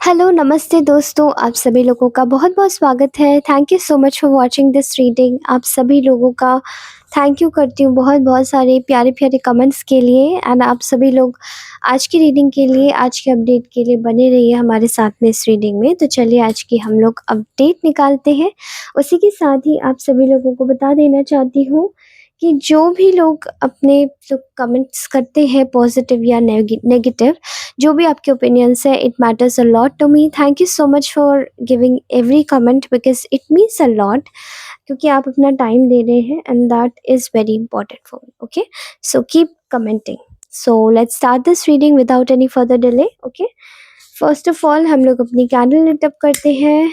Hello, नमस्ते दोस्तों, आप सभी लोगों का बहुत-बहुत स्वागत है। Thank you so much for watching this reading. आप सभी लोगों का थैंक यू करती हूँ बहुत-बहुत सारे प्यारे-प्यारे कमेंट्स के लिए एंड आप सभी लोग आज की रीडिंग के लिए, आज के अपडेट के लिए बने रहिए हमारे साथ में इस रीडिंग में। तो चलिए आज की हम लोग अपडेट निकालते हैं। उसी के साथ ही आप सभी लोगों को बता देना चाहती हूँ कि जो भी लोग अपने जो कमेंट्स करते हैं पॉज़िटिव या नेगेटिव, जो भी आपके ओपिनियंस है, it matters a lot to me. Thank you so much for giving every comment because it means a lot, क्योंकि आप अपना टाइम दे रहे हैं and that is very important for me. Okay, so keep commenting. So let's start this reading without any further delay. Okay, first of all हम लोग अपनी candle lit up करते हैं।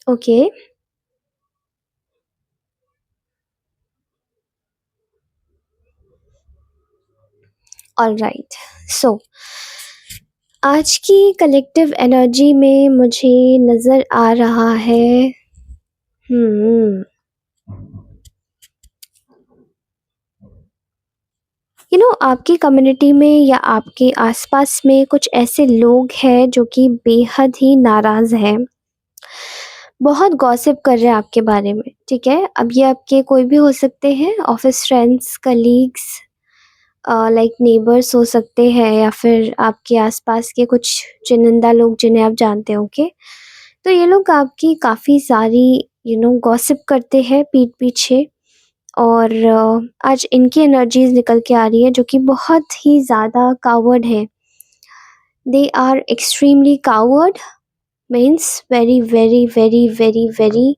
Okay, alright. सो आज की कलेक्टिव एनर्जी में मुझे नज़र आ रहा है आपकी कम्युनिटी में या आपके आसपास में कुछ ऐसे लोग हैं जो कि बेहद ही नाराज़ हैं, बहुत गॉसिप कर रहे हैं आपके बारे में, ठीक है? अब ये आपके कोई भी हो सकते हैं, office friends, colleagues, like neighbours हो सकते हैं या फिर आपके आसपास के कुछ चुनिंदा लोग जिन्हें आप जानते हो, ओके? तो ये लोग आपकी काफ़ी सारी गॉसिप करते हैं पीठ पीछे और आज इनकी एनर्जीज़ निकल के आ रही है जो कि बहुत ही ज़्यादा कावर्ड है। They are extremely coward, means very very very very very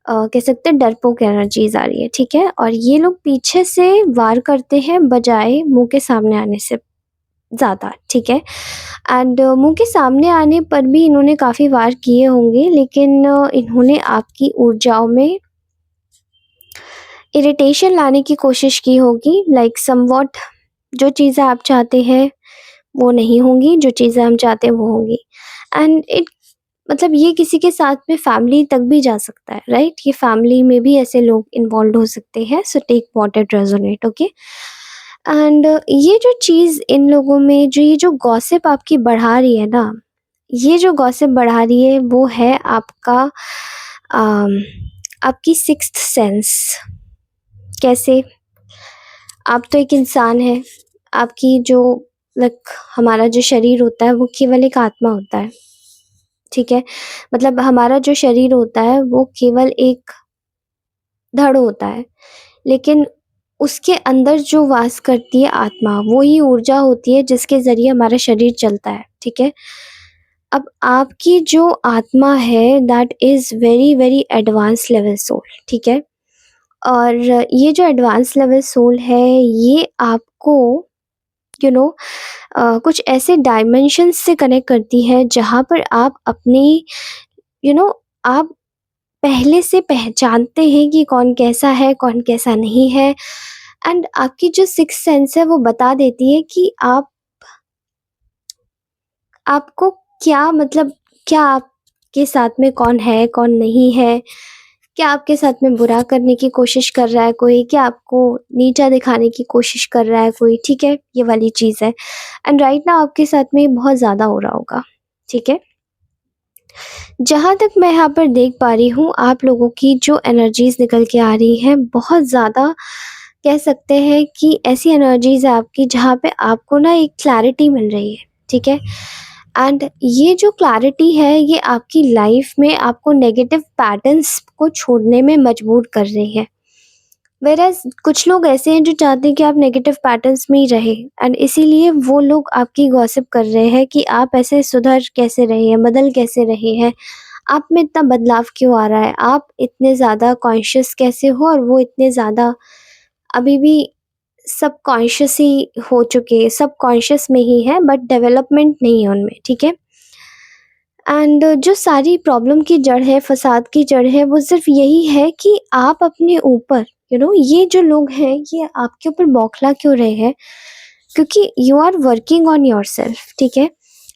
कह सकते हैं डरपोक एनर्जीज़ आ रही है, ठीक है? और ये लोग पीछे से वार करते हैं बजाय मुँह के सामने आने से ज़्यादा, ठीक है? एंड मुँह के सामने आने पर भी इन्होंने काफ़ी वार किए होंगे, लेकिन इन्होंने आपकी ऊर्जाओं में इरिटेशन लाने की कोशिश की होगी, लाइक समवॉट जो चीज़ें आप चाहते हैं वो नहीं होंगी, जो चीज़ें हम चाहते हैं वो होंगी। एंड इट मतलब ये किसी के साथ में फैमिली तक भी जा सकता है, राइट? ये फैमिली में भी ऐसे लोग इन्वॉल्व हो सकते हैं, so take what it resonate, okay? And ये जो चीज़ इन लोगों में जो ये जो गॉसिप आपकी बढ़ा रही है ना, ये जो गॉसिप बढ़ा रही है वो है आपका अम, आपकी सिक्स्थ सेंस। कैसे? आप तो एक इंसान हैं, आपकी जो लाइक हमारा जो शरीर होता है वो केवल एक आत्मा होता है, ठीक है? मतलब हमारा जो शरीर होता है वो केवल एक धड़ होता है, लेकिन उसके अंदर जो वास करती है आत्मा, वो ही ऊर्जा होती है जिसके ज़रिए हमारा शरीर चलता है, ठीक है? अब आपकी जो आत्मा है that is very very advance level soul, ठीक है? और ये जो एडवांस लेवल सोल है ये आपको यू नो कुछ ऐसे डायमेंशंस से कनेक्ट करती है जहाँ पर आप अपनी यू नो आप पहले से पहचानते हैं कि कौन कैसा है, कौन कैसा नहीं है। एंड आपकी जो सिक्स्थ सेंस है वो बता देती है कि आपको क्या मतलब क्या आपके साथ में कौन है, कौन नहीं है? क्या आपके साथ में बुरा करने की कोशिश कर रहा है कोई? क्या आपको नीचा दिखाने की कोशिश कर रहा है कोई? ठीक है? ये वाली चीज़ है। एंड राइट नाउ आपके साथ में ये बहुत ज़्यादा हो रहा होगा, ठीक है? जहाँ तक मैं यहाँ पर देख पा रही हूँ, आप लोगों की जो एनर्जीज़ निकल के आ रही हैं, बहुत ज़्यादा कह सकते हैं कि ऐसी एनर्जीज़ है आपकी जहाँ पे आपको ना एक क्लैरिटी मिल रही है, ठीक है? एंड ये जो क्लैरिटी है, ये आपकी लाइफ में आपको नेगेटिव पैटर्न्स को छोड़ने में मजबूर कर रही है। व्हेयरएज़ कुछ लोग ऐसे हैं जो चाहते हैं कि आप नेगेटिव पैटर्न्स में ही रहें एंड इसीलिए वो लोग आपकी गॉसिप कर रहे हैं कि आप ऐसे सुधर कैसे रहे हैं, बदल कैसे रहे हैं, आप में इतना बदलाव क्यों आ रहा है, आप इतने ज़्यादा कॉन्शियस कैसे हो और वो इतने ज़्यादा अभी भी सबकॉन्शियस ही हो चुके हैं, सबकॉन्शियस में ही हैं बट डेवलपमेंट नहीं है उनमें, ठीक है? एंड जो सारी प्रॉब्लम की जड़ है, फसाद की जड़ है, वो सिर्फ़ यही है कि आप अपने ऊपर ये जो लोग हैं, ये आपके ऊपर बौखला क्यों रहे हैं? क्योंकि you are working on yourself, ठीक है?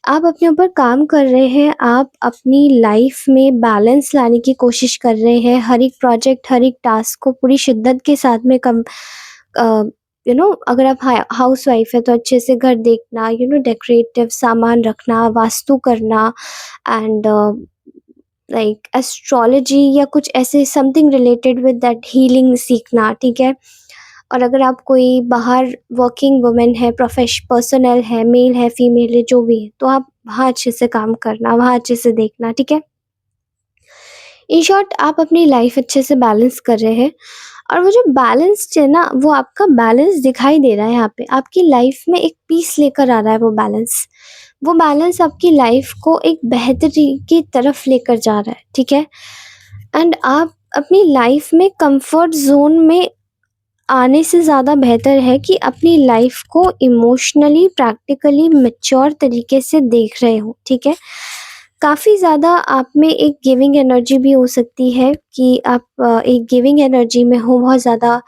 आप अपने ऊपर काम कर रहे हैं, आप अपनी लाइफ में बैलेंस लाने की कोशिश कर रहे हैं, हर एक प्रोजेक्ट, हर एक टास्क को पूरी शिद्दत के साथ में अगर आप हाउसवाइफ है तो अच्छे से घर देखना, डेकोरेटिव सामान रखना, वास्तु करना एंड लाइक एस्ट्रोलॉजी या कुछ ऐसे something related with that healing सीखना, ठीक है? और अगर आप कोई बाहर वर्किंग वुमन है, पर्सनल है, मेल है, फीमेल है, जो भी है, तो आप वहाँ अच्छे से काम करना, वहाँ अच्छे से देखना, ठीक है? इन शॉर्ट आप अपनी लाइफ अच्छे से बैलेंस कर रहे हैं, और वो जो बैलेंस्ड है ना, वो आपका बैलेंस दिखाई दे रहा है यहाँ पे। आपकी लाइफ में एक पीस लेकर आ रहा है वो बैलेंस। वो बैलेंस आपकी लाइफ को एक बेहतरी की तरफ लेकर जा रहा है, ठीक है? एंड आप अपनी लाइफ में कंफर्ट ज़ोन में आने से ज़्यादा बेहतर है कि अपनी लाइफ को इमोशनली, प्रैक्टिकली, मैच्योर तरीके से देख रहे हो, ठीक है? काफ़ी ज़्यादा आप में एक गिविंग एनर्जी भी हो सकती है कि आप एक गिविंग एनर्जी में हो, बहुत ज़्यादा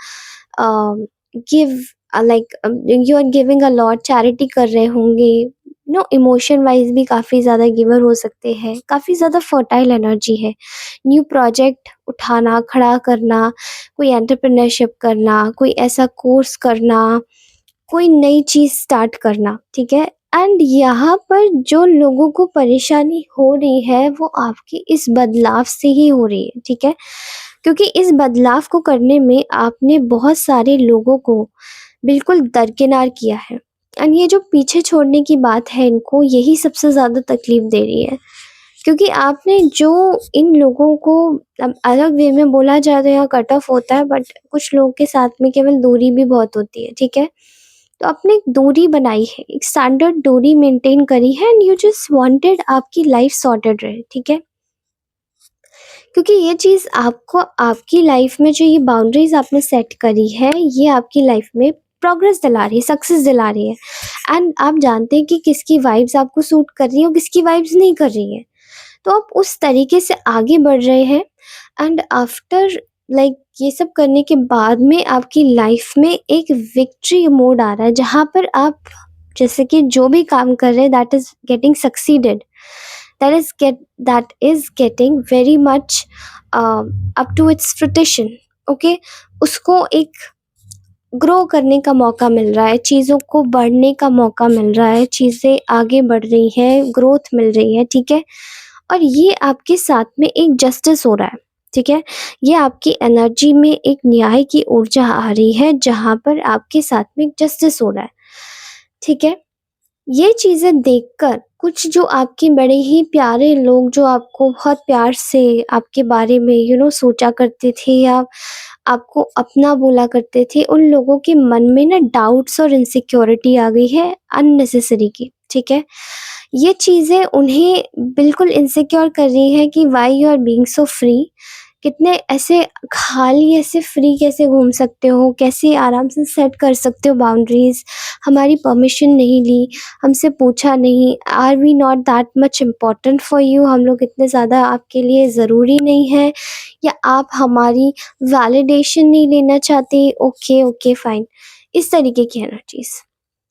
give like you are giving a lot, charity कर रहे होंगे, इमोशन वाइज भी काफ़ी ज़्यादा गिवर हो सकते हैं, काफ़ी ज़्यादा फर्टाइल एनर्जी है। न्यू प्रोजेक्ट उठाना, खड़ा करना, कोई एंटरप्रेन्योरशिप करना, कोई ऐसा कोर्स करना, कोई नई चीज़ स्टार्ट करना, ठीक है? एंड यहाँ पर जो लोगों को परेशानी हो रही है वो आपके इस बदलाव से ही हो रही है, ठीक है? क्योंकि इस बदलाव को करने में आपने बहुत सारे लोगों को बिल्कुल दरकिनार किया है, एंड ये जो पीछे छोड़ने की बात है, इनको यही सबसे ज़्यादा तकलीफ दे रही है। क्योंकि आपने जो इन लोगों को, अब अलग वे में बोला जाए तो यहाँ कट ऑफ होता है, बट कुछ लोगों के साथ में केवल दूरी भी बहुत होती है, ठीक है? तो आपने एक दूरी बनाई है, एक स्टैंडर्ड दूरी मेंटेन करी है, एंड यू जस्ट वांटेड आपकी लाइफ सॉर्टेड रहे, ठीक है? क्योंकि ये चीज़ आपको आपकी लाइफ में जो ये बाउंड्रीज आपने सेट करी है, ये आपकी लाइफ में प्रोग्रेस दिला रही है, सक्सेस दिला रही है। एंड आप जानते हैं कि किसकी वाइब्स आपको सूट कर रही है और किसकी वाइब्स नहीं कर रही है। तो आप उस तरीके से आगे बढ़ रहे हैं, एंड आफ्टर लाइक ये सब करने के बाद में आपकी लाइफ में एक विक्ट्री मोड आ रहा है, जहाँ पर आप जैसे कि जो भी काम कर रहे हैं, that is getting succeeded, that is getting very much up to its fruition, okay? उसको एक ग्रो करने का मौका मिल रहा है, चीज़ों को बढ़ने का मौका मिल रहा है, चीज़ें आगे बढ़ रही हैं, ग्रोथ मिल रही है, ठीक है? और ये आपके साथ में एक जस्टिस हो रहा है, ठीक है? ये आपकी एनर्जी में एक न्याय की ऊर्जा आ रही है, जहाँ पर आपके साथ में एक जस्टिस हो रहा है, ठीक है? ये चीज़ें देखकर कुछ जो आपके बड़े ही प्यारे लोग, जो आपको बहुत प्यार से आपके बारे में सोचा करते थे, या आपको अपना बोला करते थे, उन लोगों के मन में ना डाउट्स और इनसिक्योरिटी आ गई है अननेसेसरी की, ठीक है? ये चीज़ें उन्हें बिल्कुल इनसिक्योर कर रही है कि why you are being so free. कितने ऐसे खाली ऐसे फ्री कैसे घूम सकते हो? कैसे आराम से सेट कर सकते हो बाउंड्रीज़? हमारी परमिशन नहीं ली, हमसे पूछा नहीं, are we not that much important for you? हम लोग इतने ज़्यादा आपके लिए ज़रूरी नहीं हैं, या आप हमारी वैलिडेशन नहीं लेना चाहते? Okay, okay, fine. इस तरीके की एनर्जीज़।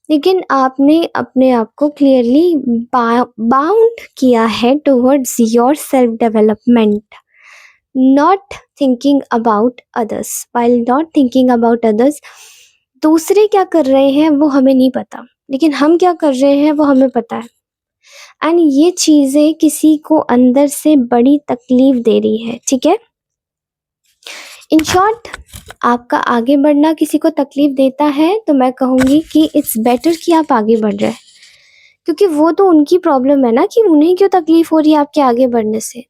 लेकिन आपने अपने आप को क्लियरली बाउंड किया है towards your self development, not thinking about others. While not thinking about others, दूसरे क्या कर रहे हैं वो हमें नहीं पता, लेकिन हम क्या कर रहे हैं वो हमें पता है। एंड ये चीज़ें किसी को अंदर से बड़ी तकलीफ दे रही है, ठीक है? इन शॉर्ट, आपका आगे बढ़ना किसी को तकलीफ देता है, तो मैं कहूँगी कि इट्स बेटर कि आप आगे बढ़ रहे हैं, क्योंकि वो तो उनकी प्रॉब्लम है ना कि उन्हें क्यों तकलीफ हो रही है आपके आगे बढ़ने से।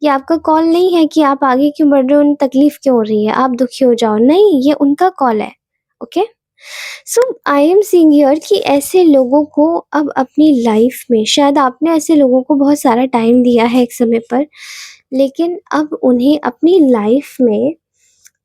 ये आपका कॉल नहीं है कि आप आगे क्यों बढ़ रहे हो, उन्हें तकलीफ क्यों हो रही है, आप दुखी हो जाओ, नहीं, ये उनका कॉल है, okay? So I am seeing here कि ऐसे लोगों को अब अपनी लाइफ में, शायद आपने ऐसे लोगों को बहुत सारा टाइम दिया है एक समय पर, लेकिन अब उन्हें अपनी लाइफ में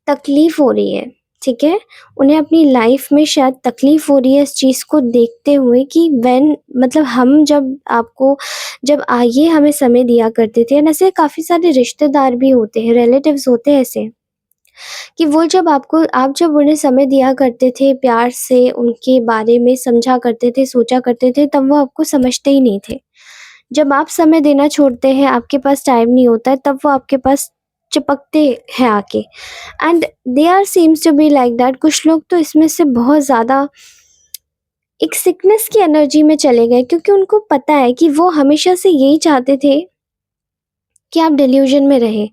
तकलीफ हो रही है, ठीक है? उन्हें अपनी लाइफ में शायद तकलीफ हो रही है इस चीज़ को देखते हुए कि मतलब हम जब आगे हमें समय दिया करते थे, एंड ऐसे काफ़ी सारे रिश्तेदार भी होते हैं, रिलेटिव्स होते हैं ऐसे, कि वो जब आप जब उन्हें समय दिया करते थे, प्यार से उनके बारे में समझा करते थे, सोचा करते थे, तब वो आपको समझते ही नहीं थे। जब आप समय देना छोड़ते हैं, आपके पास टाइम नहीं होता है, तब वो आपके पास चिपकते हैं आके। And they are seems to be like that. कुछ लोग तो इसमें से बहुत ज़्यादा एक सिकनेस की एनर्जी में चले गए, क्योंकि उनको पता है कि वो हमेशा से यही चाहते थे कि आप डिल्यूजन में रहें,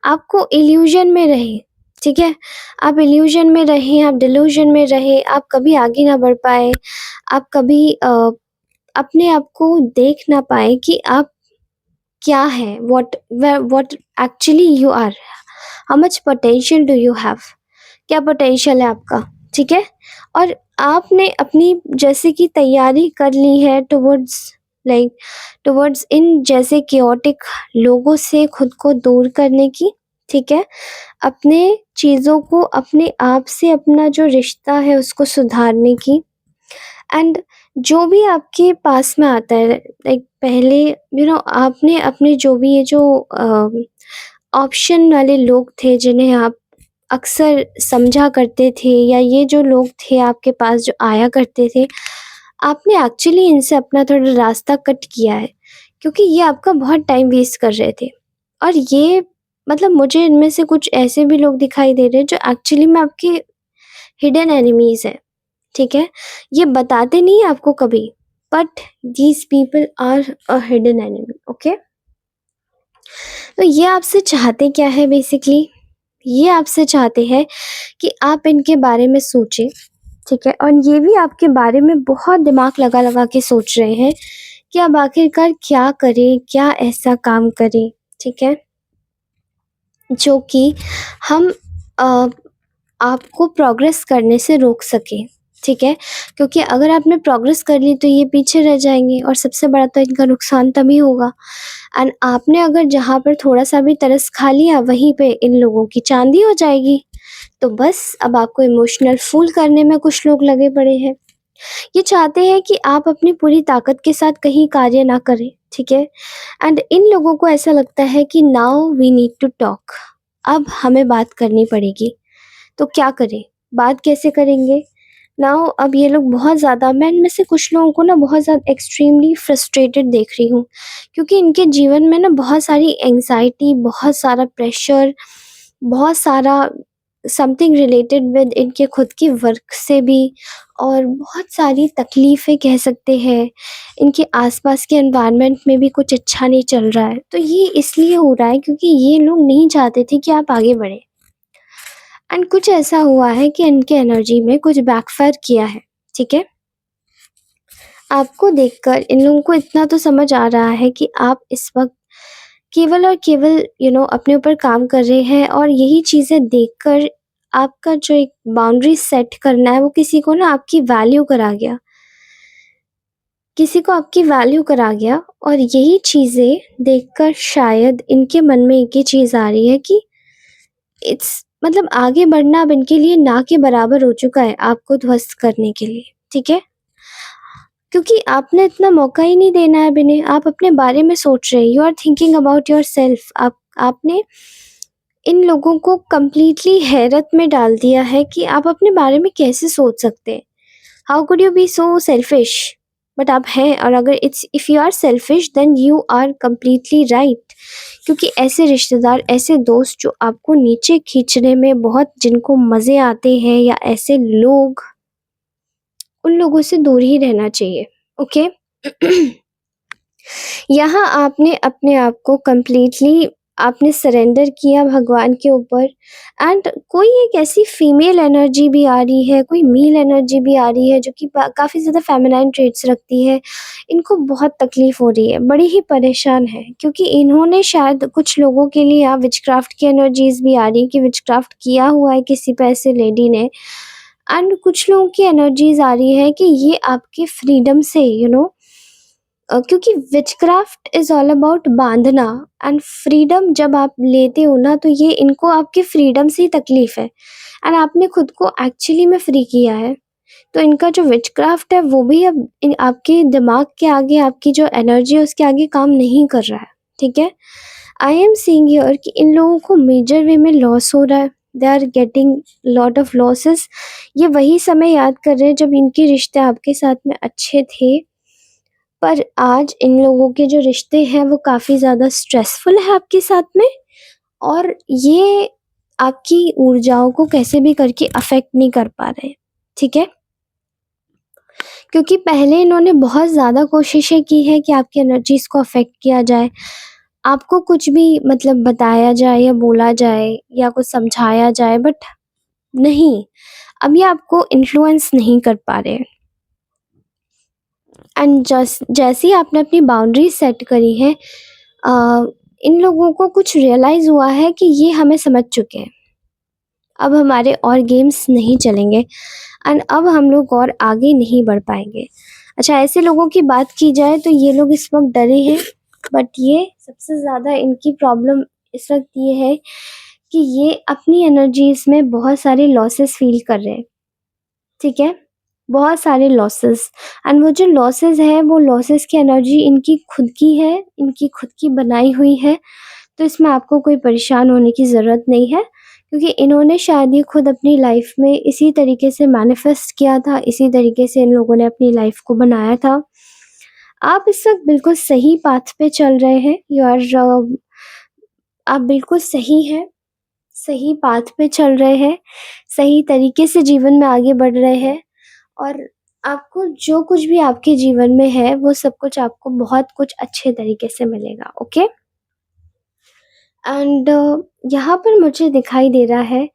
आपको इल्यूजन में रहें, ठीक है? आप इल्यूजन में रहें, आप डिल्यूजन में रहें, आप कभी आगे ना बढ़ पाएँ, आप कभी अपने आप को देख ना पाएँ कि आप क्या हैं, what actually you are, how much potential do you have, क्या पोटेंशियल है आपका, ठीक है? और आपने अपनी जैसे कि तैयारी कर ली है लाइक टुवर्ड्स इन जैसे chaotic लोगों से खुद को दूर करने की, ठीक है? अपने चीज़ों को अपने आप से, अपना जो रिश्ता है उसको सुधारने की। एंड जो भी आपके पास में आता है, लाइक पहले आपने अपने जो भी ये जो ऑप्शन वाले लोग थे जिन्हें आप अक्सर समझा करते थे, या ये जो लोग थे आपके पास जो आया करते थे, आपने एक्चुअली इनसे अपना थोड़ा रास्ता कट किया है, क्योंकि ये आपका बहुत टाइम वेस्ट कर रहे थे। और ये मतलब मुझे इनमें से कुछ ऐसे भी लोग दिखाई दे रहे हैं जो एक्चुअली में आपके हिडन एनिमीज़ हैं, ठीक है? ये बताते नहीं हैं आपको कभी, but these people are a hidden enemy, okay? तो ये आपसे चाहते क्या है बेसिकली? ये आपसे चाहते हैं कि आप इनके बारे में सोचें, ठीक है? और ये भी आपके बारे में बहुत दिमाग लगा-लगा के सोच रहे हैं कि अब आखिरकार क्या करें, क्या ऐसा काम करें, ठीक है? जो कि हम अ, आपको प्रोग्रेस करने से रोक सके, ठीक है? क्योंकि अगर आपने प्रोग्रेस कर ली तो ये पीछे रह जाएँगे, और सबसे बड़ा तो इनका नुकसान तभी होगा। एंड आपने अगर जहाँ पर थोड़ा-सा भी तरस खा लिया, वहीं पे इन लोगों की चाँदी हो जाएगी। तो बस अब आपको इमोशनल फूल करने में कुछ लोग लगे पड़े हैं। ये चाहते हैं कि आप अपनी पूरी ताकत के साथ कहीं कार्य ना करें, ठीक है? एंड इन लोगों को ऐसा लगता है कि now we need to talk, अब हमें बात करनी पड़ेगी। तो क्या करें? बात कैसे करेंगे? नाउ अब ये लोग बहुत ज़्यादा, मैं इनमें से कुछ लोगों को ना बहुत ज़्यादा एक्सट्रीमली फ्रस्ट्रेटेड देख रही हूँ, क्योंकि इनके जीवन में ना बहुत सारी एंग्ज़ायटी, बहुत सारा प्रेशर, बहुत सारा समथिंग रिलेटेड विद इनके खुद की वर्क से भी, और बहुत सारी तकलीफ़ें कह सकते हैं। इनके आस-पास के एनवायरनमेंट में भी कुछ अच्छा नहीं चल रहा है। तो ये इसलिए हो रहा है क्योंकि ये लोग नहीं चाहते थे कि आप आगे बढ़ें। एंड कुछ ऐसा हुआ है कि इनके एनर्जी में कुछ बैकफायर किया है, ठीक है? आपको देखकर इन लोगों को इतना तो समझ आ रहा है कि आप इस वक़्त केवल और केवल अपने ऊपर काम कर रहे हैं, और यही चीज़ें देखकर आपका जो एक बाउंड्री सेट करना है, वो किसी को ना आपकी वैल्यू करा गया। किसी को आपकी वैल्यू करा गया, और यही चीज़ें देखकर शायद इनके मन में एक ही चीज़ आ रही है कि इट्स मतलब आगे बढ़ना अब इनके लिए ना के बराबर हो चुका है आपको ध्वस्त करने के लिए, ठीक है? क्योंकि आपने इतना मौका ही नहीं देना है अब इन्हें, आप अपने बारे में सोच रहे हैं, you are thinking about yourself. आपने इन लोगों को कंप्लीटली हैरत में डाल दिया है कि आप अपने बारे में कैसे सोच सकते हैं? How could you be so selfish? But आप हैं, और अगर if you are selfish then you are completely right. क्योंकि ऐसे रिश्तेदार, ऐसे दोस्त जो आपको नीचे खींचने में बहुत जिनको मज़े आते हैं, या ऐसे लोग, उन लोगों से दूर ही रहना चाहिए, ओके? यहाँ आपने अपने आप को कंप्लीटली आपने सरेंडर किया भगवान के ऊपर। एंड कोई एक ऐसी फीमेल एनर्जी भी आ रही है, कोई मेल एनर्जी भी आ रही है जो कि काफ़ी ज़्यादा फेमिनाइन ट्रेट्स रखती है। इनको बहुत तकलीफ़ हो रही है, बड़ी ही परेशान है, क्योंकि इन्होंने शायद कुछ लोगों के लिए यहाँ विचक्राफ्ट की एनर्जीज़ भी आ रही है कि विचक्राफ्ट किया हुआ है किसी पे ऐसे लेडी ने। एंड कुछ लोगों की एनर्जीज़ आ रही है कि ये आपके फ्रीडम से क्योंकि विचक्राफ्ट इज़ ऑल अबाउट बांधना, एंड फ्रीडम जब आप लेते हो ना, तो ये इनको आपके फ्रीडम से ही तकलीफ़ है, एंड आपने खुद को एक्चुअली में फ्री किया है। तो इनका जो विचक्राफ्ट है वो भी अब आपके दिमाग के आगे, आपकी जो एनर्जी है उसके आगे काम नहीं कर रहा है, ठीक है? आई एम सीइंग हियर कि इन लोगों को मेजर वे में लॉस हो रहा है, they are getting lot of losses. ये वही समय याद कर रहे हैं जब इनके रिश्ते आपके साथ में अच्छे थे, पर आज इन लोगों के जो रिश्ते हैं वो काफ़ी ज़्यादा स्ट्रेसफुल है आपके साथ में, और ये आपकी ऊर्जाओं को कैसे भी करके अफ़ेक्ट नहीं कर पा रहे, ठीक है? क्योंकि पहले इन्होंने बहुत ज़्यादा कोशिशें की हैं कि आपकी एनर्जीज़ को अफ़ेक्ट किया जाए, आपको कुछ भी मतलब बताया जाए या बोला जाए या कुछ समझाया जाए, बट नहीं, अब ये आपको इन्फ्लुएंस नहीं कर पा रहे हैं। एंड जैसे ही आपने अपनी बाउंड्रीज सेट करी है, इन लोगों को कुछ रियलाइज़ हुआ है कि ये हमें समझ चुके हैं, अब हमारे और गेम्स नहीं चलेंगे एंड अब हम लोग और आगे नहीं बढ़ पाएंगे। अच्छा, ऐसे लोगों की बात की जाए तो ये लोग इस वक्त डरे हैं, बट ये सबसे ज़्यादा इनकी प्रॉब्लम इस वक्त ये है कि ये अपनी एनर्जीज में बहुत सारे लॉसेस फील कर रहे हैं, ठीक है? बहुत सारे लॉसेस, एंड वो जो लॉसेस है वो लॉसेस की एनर्जी इनकी खुद की है, इनकी खुद की बनाई हुई है। तो इसमें आपको कोई परेशान होने की ज़रूरत नहीं है, क्योंकि इन्होंने शायद ये खुद अपनी लाइफ में इसी तरीके से मैनिफेस्ट किया था, इसी तरीके से इन लोगों ने अपनी लाइफ को बनाया था। आप इस वक्त बिल्कुल सही पाथ पे चल रहे हैं, यू आर आप बिल्कुल सही हैं, सही पाथ पे चल रहे हैं, सही तरीके से जीवन में आगे बढ़ रहे हैं, और आपको जो कुछ भी आपके जीवन में है वो सब कुछ आपको बहुत कुछ अच्छे तरीके से मिलेगा, ओके? एंड यहाँ पर मुझे दिखाई दे रहा है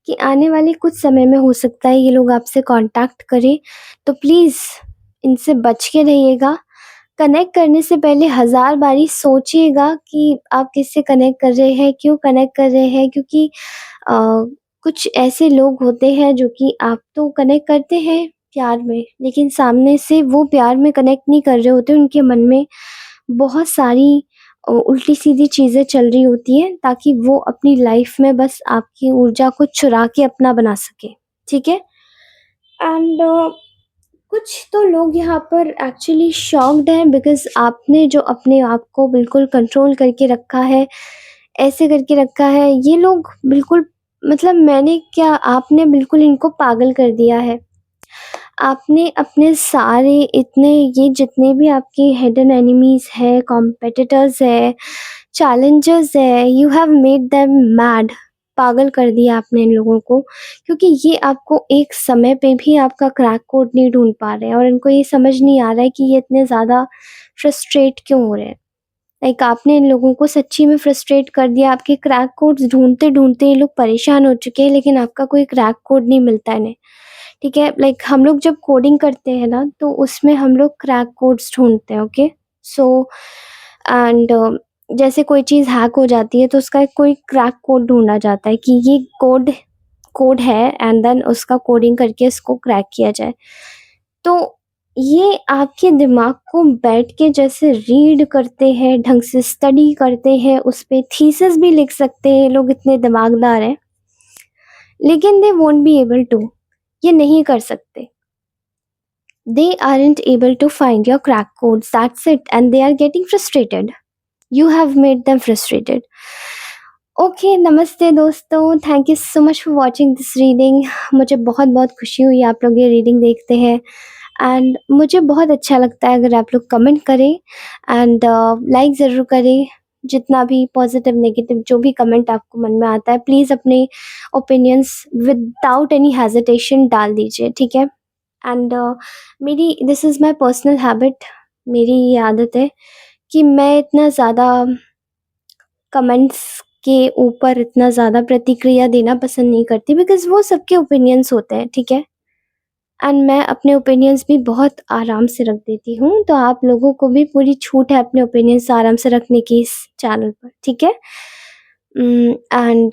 कि आने वाले कुछ समय में हो सकता है ये लोग आपसे कांटेक्ट करें, तो प्लीज़ इनसे बच के रहिएगा। कनेक्ट करने से पहले हज़ार बारी सोचिएगा कि आप किससे कनेक्ट कर रहे हैं, क्यों कनेक्ट कर रहे हैं, क्योंकि अ, कुछ ऐसे लोग होते हैं जो कि आप तो कनेक्ट करते हैं प्यार में, लेकिन सामने से वो प्यार में कनेक्ट नहीं कर रहे होते, उनके मन में बहुत सारी उल्टी-सीधी चीज़ें चल रही होती हैं ताकि वो अपनी लाइफ में बस आपकी ऊर्जा को चुरा के अपना बना सके, ठीक है? एंड कुछ तो लोग यहाँ पर एक्चुअली शॉक्ड हैं बिकॉज़ आपने जो अपने आप को बिल्कुल कंट्रोल करके रखा है, ऐसे करके रखा है, ये लोग बिल्कुल मतलब मैंने क्या आपने बिल्कुल इनको पागल कर दिया है। आपने अपने सारे इतने ये जितने भी आपके हिडन एनिमीज़ हैं, कॉम्पिटिटर्स हैं, चैलेंजर्स हैं, you have made them mad. पागल कर दिया आपने इन लोगों को, क्योंकि ये आपको एक समय पे भी आपका क्रैक कोड नहीं ढूँढ पा रहे हैं, और इनको ये समझ नहीं आ रहा है कि ये इतने ज़्यादा फ्रस्ट्रेट क्यों हो रहे हैं। लाइक आपने इन लोगों को सच्ची में फ्रस्ट्रेट कर दिया, आपके क्रैक कोड्स ढूँढते-ढूँढते ये लोग परेशान हो चुके हैं, लेकिन आपका कोई क्रैक कोड नहीं मिलता है इन्हें। ठीक है? लाइक हम लोग जब कोडिंग करते हैं ना, तो उसमें हम लोग क्रैक कोड्स ढूँढते हैं, ओके? सो एंड जैसे कोई चीज़ हैक हो जाती है तो उसका एक कोई क्रैक कोड ढूँढा जाता है कि ये कोड कोड है, एंड देन उसका कोडिंग करके इसको क्रैक किया जाए। तो ये आपके दिमाग को बैठ के जैसे रीड करते हैं, ढंग से स्टडी करते हैं, उस पे थीसिस भी लिख सकते हैं, लोग इतने दिमागदार हैं, लेकिन they won't be able to, ये नहीं कर सकते। They aren't able to find your crack codes, that's it, and they are getting frustrated. You have made them frustrated. Okay, नमस्ते दोस्तों, thank you so much for watching this reading. मुझे बहुत बहुत खुशी हुई आप लोग ये रीडिंग देखते हैं, एंड मुझे बहुत अच्छा लगता है अगर आप लोग कमेंट करें एंड लाइक ज़रूर करें। जितना भी पॉजिटिव नेगेटिव जो भी कमेंट आपको मन में आता है, प्लीज़ अपने ओपिनियंस विदाउट एनी हेजिटेशन डाल दीजिए, ठीक है? एंड मेरी this is my personal habit, मेरी ये आदत है कि मैं इतना ज़्यादा कमेंट्स के ऊपर इतना ज़्यादा प्रतिक्रिया देना पसंद नहीं करती, बिकॉज़ वो सबके ओपिनियंस होते हैं, ठीक है? एंड मैं अपने ओपिनियंस भी बहुत आराम से रख देती हूँ, तो आप लोगों को भी पूरी छूट है अपने ओपिनियंस आराम से रखने की इस चैनल पर, ठीक है? And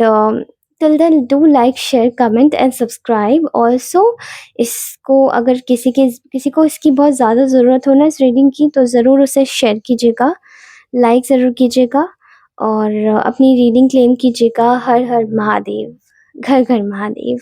till then do like, share, comment and subscribe also. इसको अगर किसी को इसकी बहुत ज़्यादा ज़रूरत हो ना इस रीडिंग की, तो ज़रूर उसे शेयर कीजिएगा, लाइक ज़रूर कीजिएगा, और अपनी रीडिंग क्लेम कीजिएगा। हर हर महादेव, घर घर महादेव।